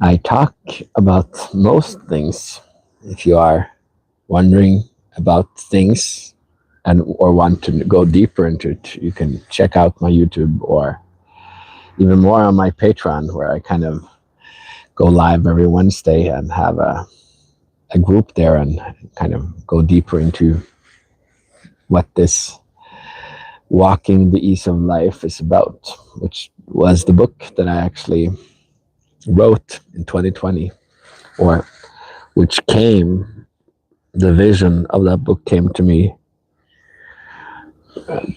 I talk about most things. If you are wondering about things and or want to go deeper into it, you can check out my YouTube or even more on my Patreon, where I kind of go live every Wednesday and have a group there and kind of go deeper into what this Walking the Ease of Life is about, which was the book that I actually wrote in 2020, or which came, the vision of that book came to me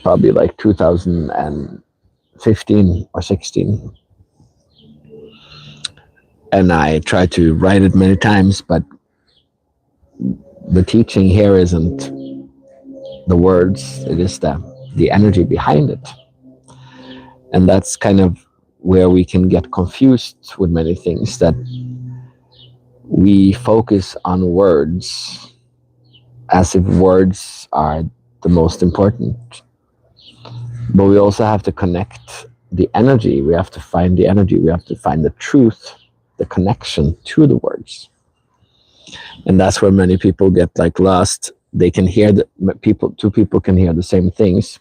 probably like 2015 or 16. And I tried to write it many times, but the teaching here isn't the words, it is the energy behind it. And that's kind of where we can get confused with many things, that we focus on words as if words are the most important. But we also have to connect the energy. We have to find the energy. We have to find the truth, the connection to the words. And that's where many people get like lost. They can hear two people can hear the same things,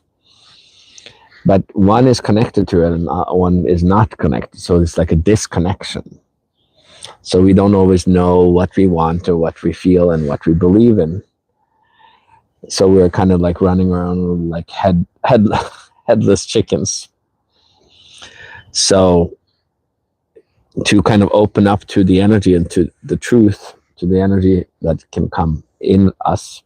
but one is connected to it and one is not connected. So it's like a disconnection. So we don't always know what we want or what we feel and what we believe in. So we're kind of like running around like headless chickens. So to kind of open up to the energy and to the truth, to the energy that can come in us,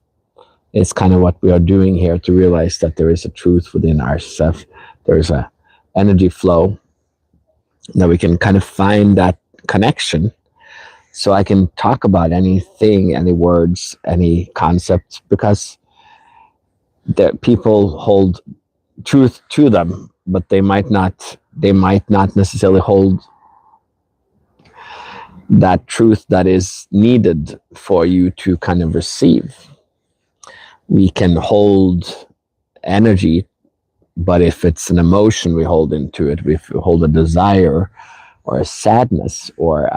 is kind of what we are doing here, to realize that there is a truth within ourselves. There is a energy flow, that we can kind of find that connection. So I can talk about anything, any words, any concepts, because that people hold truth to them, but they might not necessarily hold that truth that is needed for you to kind of receive. We can hold energy, but if it's an emotion we hold into it, if we hold a desire or a sadness or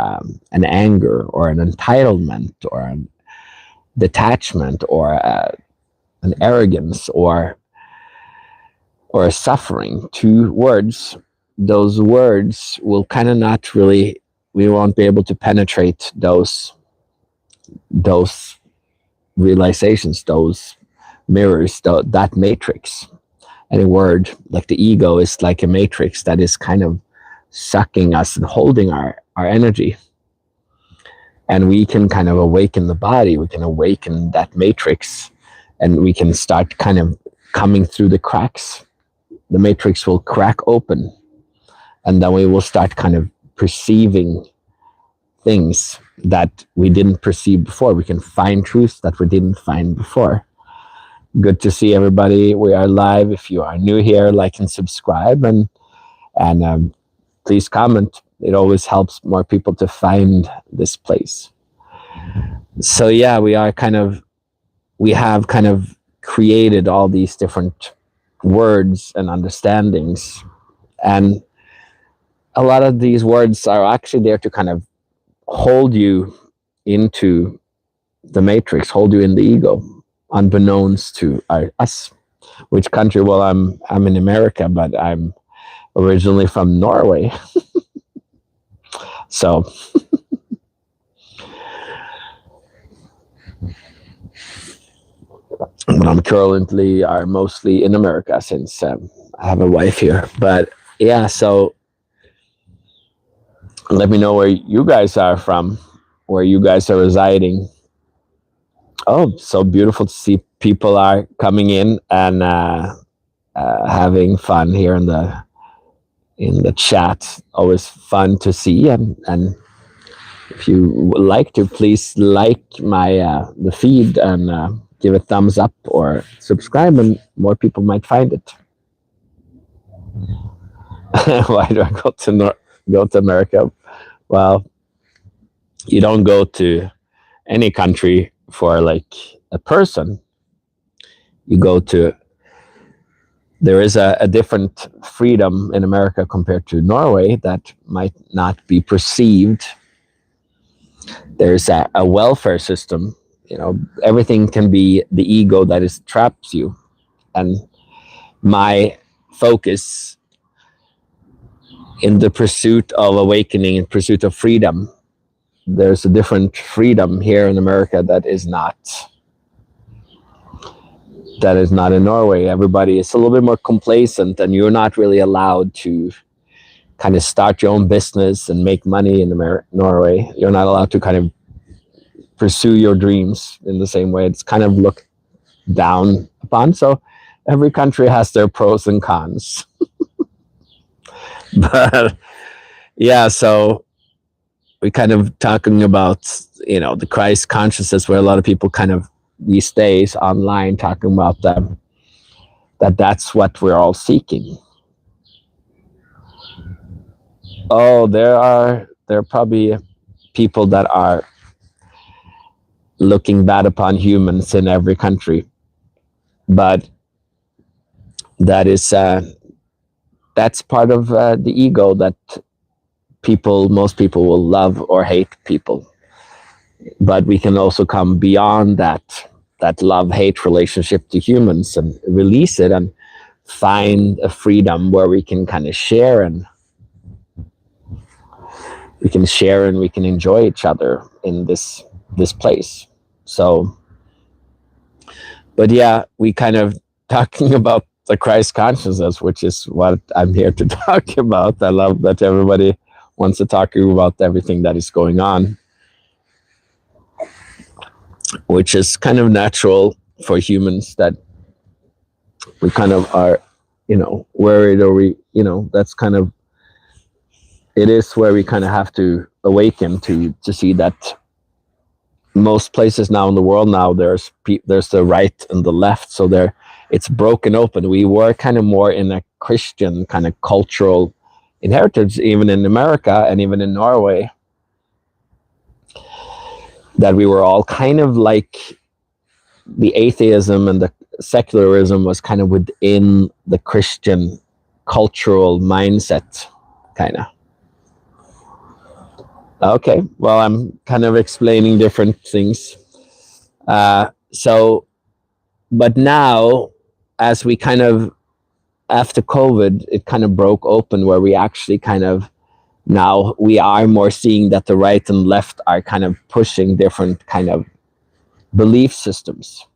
an anger or an entitlement or a detachment or an arrogance or a suffering to words, those words will kind of not really, we won't be able to penetrate those realizations, those mirrors, that matrix. Any word, like the ego, is like a matrix that is kind of sucking us and holding our energy. And we can kind of awaken the body, we can awaken that matrix, and we can start kind of coming through the cracks. The matrix will crack open, and then we will start kind of perceiving things that we didn't perceive before. We can find truths that we didn't find before. Good to see everybody. We are live. If you are new here, like and subscribe, and please comment. It always helps more people to find this place. So yeah, we have kind of created all these different words and understandings, and a lot of these words are actually there to kind of hold you into the matrix, hold you in the ego, unbeknownst to us. Which country? Well, I'm in America, but I'm originally from Norway. So but I'm currently are mostly in America, since I have a wife here. But yeah, so let me know where you guys are from, where you guys are residing. Oh, so beautiful to see people are coming in and having fun here in the chat. Always fun to see, and if you would like to, please like my the feed and give a thumbs up or subscribe, and more people might find it. Why do I go to America? Well, you don't go to any country for like a person. You go to, there is a different freedom in America compared to Norway that might not be perceived There's a welfare system. Everything can be the ego that is traps you. And my focus in the pursuit of awakening, in pursuit of freedom, there's a different freedom here in America that is not in Norway. Everybody is a little bit more complacent, and you're not really allowed to kind of start your own business and make money in Norway. You're not allowed to kind of pursue your dreams in the same way. It's kind of looked down upon. So every country has their pros and cons. But yeah, so we kind of talking about, the Christ consciousness, where a lot of people kind of these days online talking about them, that's what we're all seeking. Oh, there are probably people that are looking bad upon humans in every country, but that's part of the ego, that most people will love or hate people. But we can also come beyond that love-hate relationship to humans and release it and find a freedom where we can kind of share, and we can enjoy each other in this place. So, but yeah, we kind of talking about the Christ consciousness, which is what I'm here to talk about. I love that everybody wants to talk about everything that is going on, which is kind of natural for humans, that we kind of are, worried, or that's kind of, it is where we kind of have to awaken to see that most places now in the world now, there's the right and the left. So it's broken open. We were kind of more in a Christian kind of cultural inheritance, even in America and even in Norway, that we were all kind of like, the atheism and the secularism was kind of within the Christian cultural mindset, kind of. Okay, well, I'm kind of explaining different things. So, but now, as we kind of, after COVID, it kind of broke open, where we actually kind of, now we are more seeing that the right and left are kind of pushing different kind of belief systems.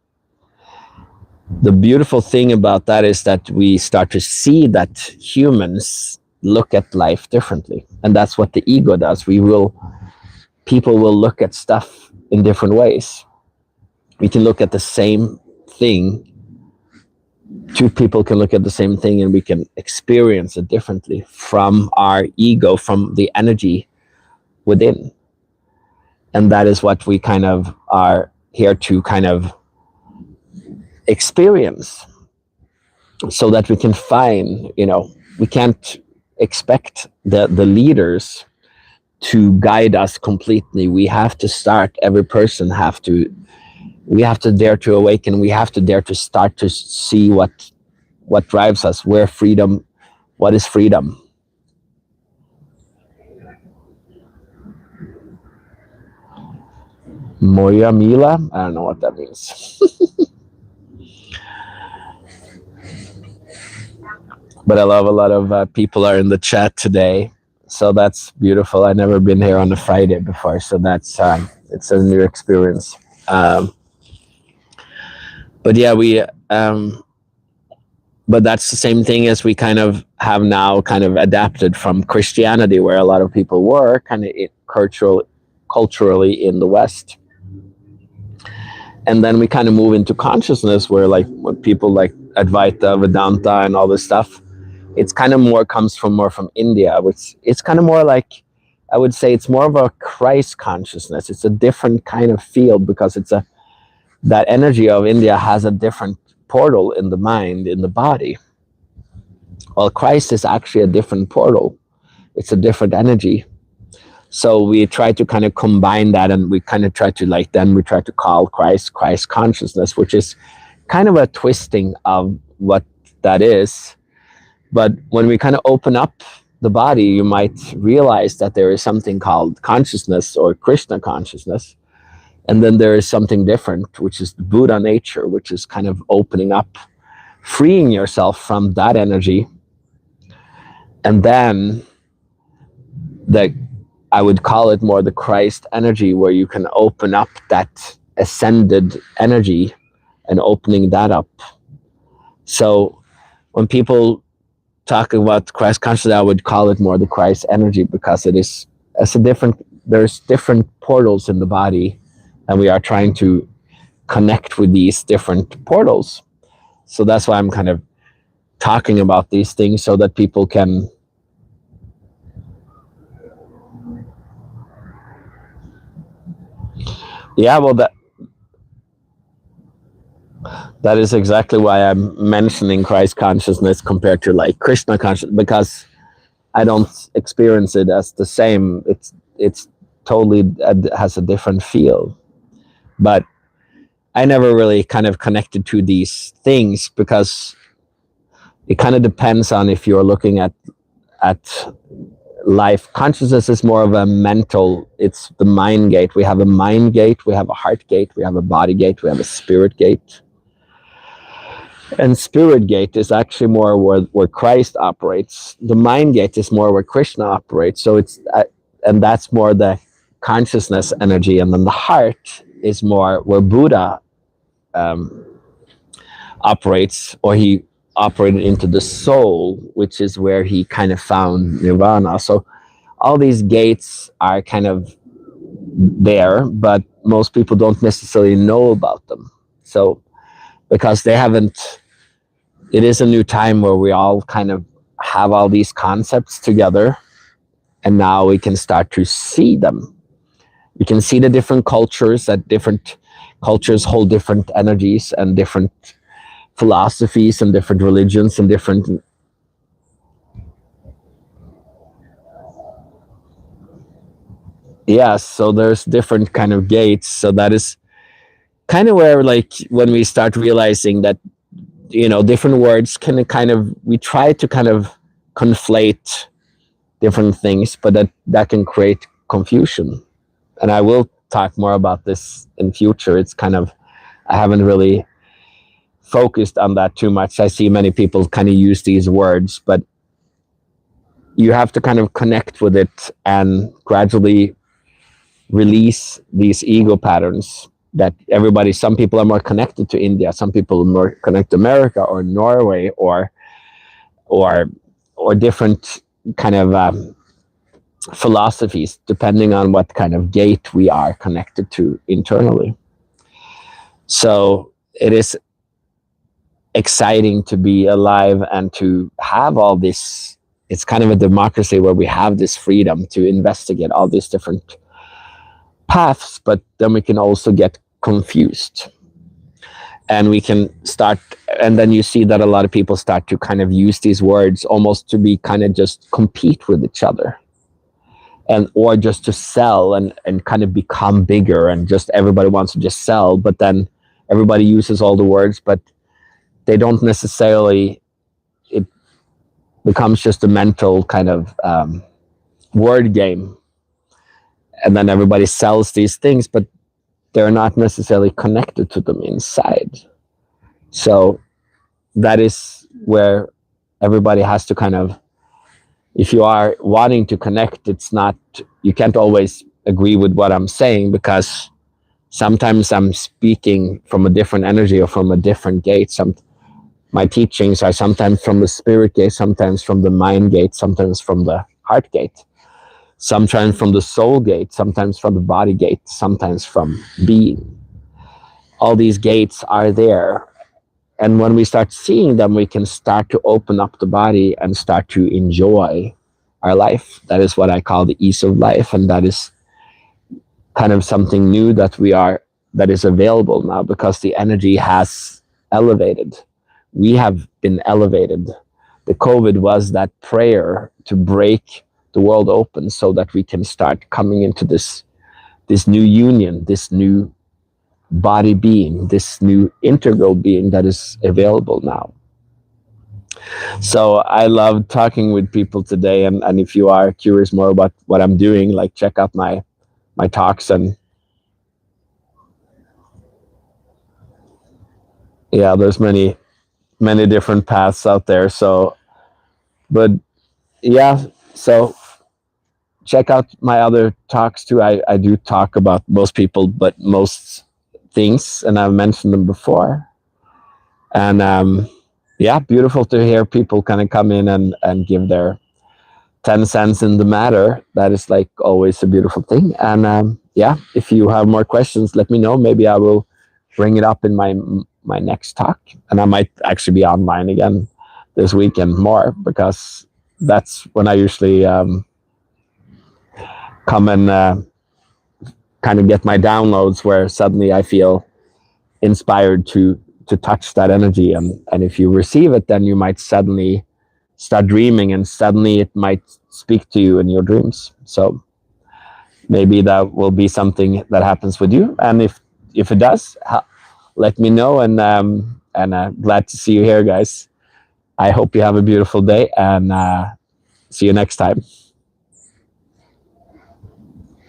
The beautiful thing about that is that we start to see that humans look at life differently, and that's what the ego does. People will look at stuff in different ways. We can look at the same thing. Two people can look at the same thing, and we can experience it differently from our ego, from the energy within. And that is what we kind of are here to kind of experience, so that we can find, we can't expect the leaders to guide us completely. We have to start, every person we have to dare to awaken. We have to dare to start to see what drives us, what is freedom. Moya Mila, I don't know what that means. But I love a lot of people are in the chat today, so that's beautiful. I've never been here on a Friday before, so that's it's a new experience. But yeah, but that's the same thing as we kind of have now kind of adapted from Christianity, where a lot of people were kind of culturally in the West. And then we kind of move into consciousness, where like what people like Advaita, Vedanta, and all this stuff, it's kind of comes more from India, which it's kind of more like, I would say it's more of a Christ consciousness. It's a different kind of field, because that energy of India has a different portal in the mind, in the body. Well, Christ is actually a different portal. It's a different energy. So we try to kind of combine that, and we kind of try to then we try to call Christ consciousness, which is kind of a twisting of what that is. But when we kind of open up the body, you might realize that there is something called consciousness or Krishna consciousness. And then there is something different, which is the Buddha nature, which is kind of opening up, freeing yourself from that energy. And then the, I would call it more the Christ energy, where you can open up that ascended energy and opening that up. So when people talk about Christ consciousness, I would call it more the Christ energy, because it is, as a different, there's different portals in the body, and we are trying to connect with these different portals. So that's why I'm kind of talking about these things, so that people can well, that is exactly why I'm mentioning Christ consciousness compared to like Krishna consciousness, because I don't experience it as the same. It's totally has a different feel. But I never really kind of connected to these things, because it kind of depends on if you're looking at life. Consciousness is more of a mental, it's the mind gate. We have a mind gate, we have a heart gate, we have a body gate, we have a spirit gate. And spirit gate is actually more where Christ operates. The mind gate is more where Krishna operates. So it's and that's more the consciousness energy. And then the heart is more where Buddha operates, or he operated into the soul, which is where he kind of found nirvana. So all these gates are kind of there, but most people don't necessarily know about them. So because they haven't, it is a new time where we all kind of have all these concepts together, and now we can start to see them. We can see the different cultures, that different cultures hold different energies and different philosophies and different religions and different. Yes, so there's different kind of gates. So that is kind of where, like, when we start realizing that, different words can kind of, we try to kind of conflate different things, but that can create confusion. And I will talk more about this in future. It's kind of, I haven't really focused on that too much. I see many people kind of use these words, but you have to kind of connect with it and gradually release these ego patterns that everybody, some people are more connected to India, some people are more connected to America or Norway or different kind of philosophies, depending on what kind of gate we are connected to internally. So it is exciting to be alive and to have all this. It's kind of a democracy where we have this freedom to investigate all these different paths, but then we can also get confused, and we can start, and then you see that a lot of people start to kind of use these words almost to be kind of just compete with each other, and or just to sell and kind of become bigger, and just everybody wants to just sell, but then everybody uses all the words, but they don't necessarily, it becomes just a mental kind of word game, and then everybody sells these things, but they're not necessarily connected to them inside. So that is where everybody has to kind of, if you are wanting to connect, it's not, you can't always agree with what I'm saying, because sometimes I'm speaking from a different energy or from a different gate. My teachings are sometimes from the spirit gate, sometimes from the mind gate, sometimes from the heart gate, sometimes from the soul gate, sometimes from the body gate, sometimes from being. All these gates are there. And when we start seeing them, we can start to open up the body and start to enjoy our life. That is what I call the ease of life. And that is kind of something new that is available now, because the energy has elevated. We have been elevated. The COVID was that prayer to break the world open, so that we can start coming into this new union, this new body being, this new integral being that is available now. So I love talking with people today, and if you are curious more about what I'm doing, like check out my talks. And yeah, there's many different paths out there. So, but yeah, so check out my other talks too. I do talk about most people, but most things, and I've mentioned them before. And yeah, beautiful to hear people kind of come in and give their 10 cents in the matter. That is like always a beautiful thing. And yeah, if you have more questions, let me know. Maybe I will bring it up in my next talk, and I might actually be online again this weekend more, because that's when I usually come and kind of get my downloads, where suddenly I feel inspired to touch that energy. And if you receive it, then you might suddenly start dreaming, and suddenly it might speak to you in your dreams. So maybe that will be something that happens with you. And if it does, let me know. And glad to see you here, guys. I hope you have a beautiful day, and see you next time.